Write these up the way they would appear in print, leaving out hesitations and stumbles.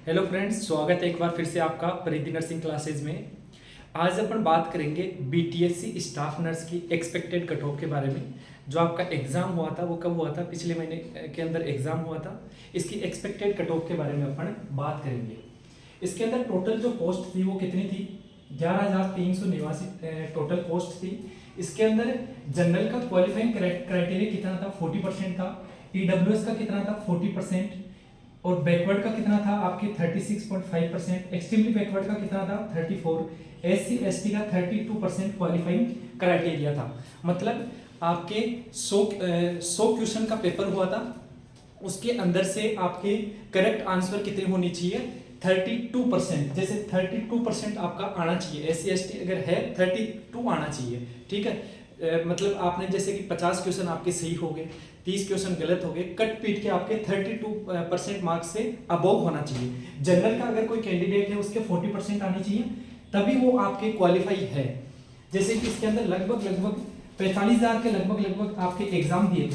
Hello friends, स्वागत है एक बार फिर से आपका परिधि नर्सिंग क्लासेज में। आज अपन बात करेंगे बीटीएससी स्टाफ नर्स की एक्सपेक्टेड कट ऑफ के बारे में। जो आपका एग्ज़ाम हुआ था वो कब हुआ था? पिछले महीने के अंदर एग्ज़ाम हुआ था। इसकी एक्सपेक्टेड कट ऑफ के बारे में अपन बात करेंगे। इसके अंदर टोटल जो पोस्ट थी वो कितनी थी? 11,389 टोटल पोस्ट थी। इसके अंदर जनरल का क्वालिफाइंग क्राइटेरिया कितना था? 40% था। ईडब्ल्यूएस का कितना था? 40%। और बैकवर्ड का कितना था? आपके 36.5%। एक्सट्रीमली बैकवर्ड का कितना था? 34। एससी एसटी का 32% क्वालिफाइंग क्राइटेरिया था। मतलब आपके 100 क्वेश्चन का पेपर हुआ था, उसके अंदर से आपके करेक्ट आंसर कितने होनी चाहिए? 32%। जैसे 32% आपका आना चाहिए। एससी एसटी अगर है 32 आना चाहिए, ठीक है। मतलब आपने जैसे कि 50 क्वेश्चन आपके सही हो गए, 30 क्वेश्चन गलत हो गए, कट पीट के आपके 32% मार्क्स से अबव होना चाहिए। जनरल का अगर कोई कैंडिडेट है उसके 40% आनी चाहिए, तभी वो आपके क्वालिफाई है। जैसे कि इसके अंदर लगभग 45,000 के लगभग आपके एग्जाम दिए थे।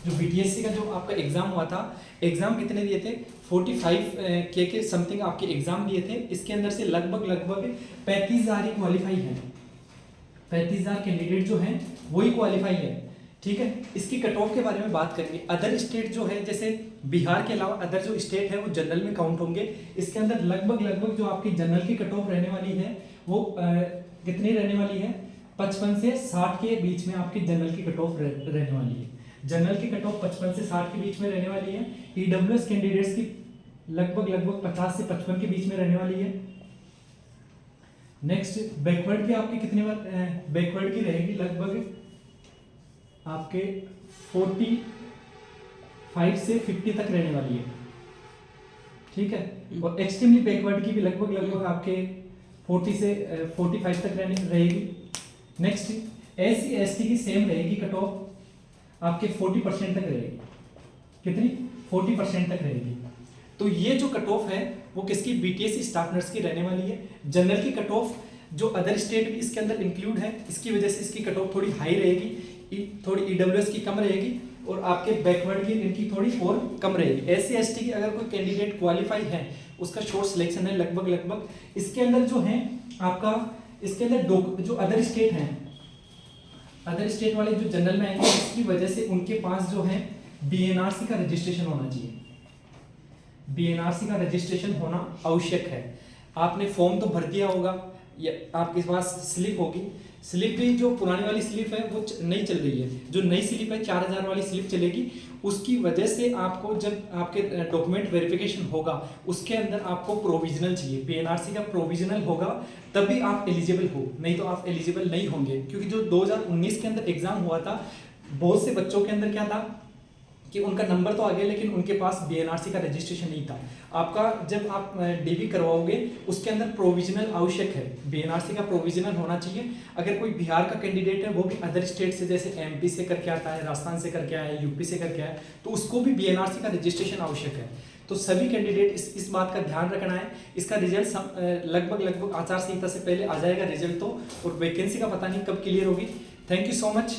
जो बीटीएससी का जो आपका एग्जाम हुआ था, एग्जाम कितने दिए थे? 45 के समथिंग आपके एग्जाम दिए थे। इसके अंदर से लगभग 35,000 ही क्वालिफाई है। 35,000 कैंडिडेट जो हैं वही क्वालिफाई है, ठीक है। इसकी कट ऑफ के बारे में बात करेंगे। अदर स्टेट जो है, जैसे बिहार के अलावा अदर जो स्टेट है वो जनरल में काउंट होंगे। इसके अंदर लगभग जो आपकी जनरल की कट ऑफ रहने वाली है वो कितनी रहने वाली है? 55 से 60 के बीच में आपकी जनरल की कट ऑफ रहने वाली है। जनरल की कट ऑफ 55 से 60 के बीच में रहने वाली है। ईडब्ल्यूएस कैंडिडेट्स की लगभग 50 से 55 के बीच में रहने वाली है। नेक्स्ट बैकवर्ड की आपकी कितने बार बैकवर्ड की रहेगी? लगभग आपके 45 से 50 तक रहने वाली है, ठीक है। और एक्सट्रीमली बैकवर्ड की भी लगभग आपके 40 से 45 तक रहेगी। नेक्स्ट एससी एसटी की सेम रहेगी कट ऑफ, आपके 40% तक रहेगी। कितनी? 40% तक रहेगी। तो ये जो कट ऑफ है वो किसकी? बीटीएससी स्टाफ नर्स की रहने वाली है। जनरल की कट ऑफ जो अदर स्टेट भी इसके अंदर इंक्लूड है, इसकी वजह से इसकी कट ऑफ थोड़ी हाई रहेगी, थोड़ी ईडब्ल्यूएस की कम रहेगी, और आपके बैकवर्ड की इनकी थोड़ी और कम रहेगी। एससी एसटी की अगर कोई कैंडिडेट क्वालिफाई है उसका शॉर्ट सिलेक्शन है लगभग। इसके अंदर जो है आपका, इसके अंदर जो अदर स्टेट हैं, अदर स्टेट वाले जो जनरल में आएंगे, इसकी वजह से उनके पास जो है बीएनआरसी का रजिस्ट्रेशन होना चाहिए। बीएनआरसी का रजिस्ट्रेशन होना आवश्यक है। आपने फॉर्म तो भर दिया होगा या आपके पास स्लिप होगी। स्लिप भी जो पुरानी वाली स्लिप है वो नहीं चल रही है। जो नई स्लिप है 4,000 वाली स्लिप चलेगी। उसकी वजह से आपको जब आपके डॉक्यूमेंट वेरिफिकेशन होगा उसके अंदर आपको प्रोविजनल चाहिए। बीएनआरसी का प्रोविजनल होगा तभी आप एलिजिबल हो, नहीं तो आप एलिजिबल नहीं होंगे। क्योंकि जो 2019 के अंदर एग्जाम हुआ था, बहुत से बच्चों के अंदर क्या था कि उनका नंबर तो आ गया लेकिन उनके पास बीएनआरसी का रजिस्ट्रेशन नहीं था। आपका जब आप डीबी करवाओगे उसके अंदर प्रोविजनल आवश्यक है, बीएनआरसी का प्रोविजनल होना चाहिए। अगर कोई बिहार का कैंडिडेट है वो भी अदर स्टेट से, जैसे एमपी से करके आता है, राजस्थान से करके आया है, यूपी से करके आया है, तो उसको भी बीएनआरसी का रजिस्ट्रेशन आवश्यक है। तो सभी कैंडिडेट इस बात का ध्यान रखना है। इसका रिजल्ट लगभग आचार संहिता से पहले आ जाएगा रिजल्ट तो, और वैकेंसी का पता नहीं कब क्लियर होगी। Thank you so much.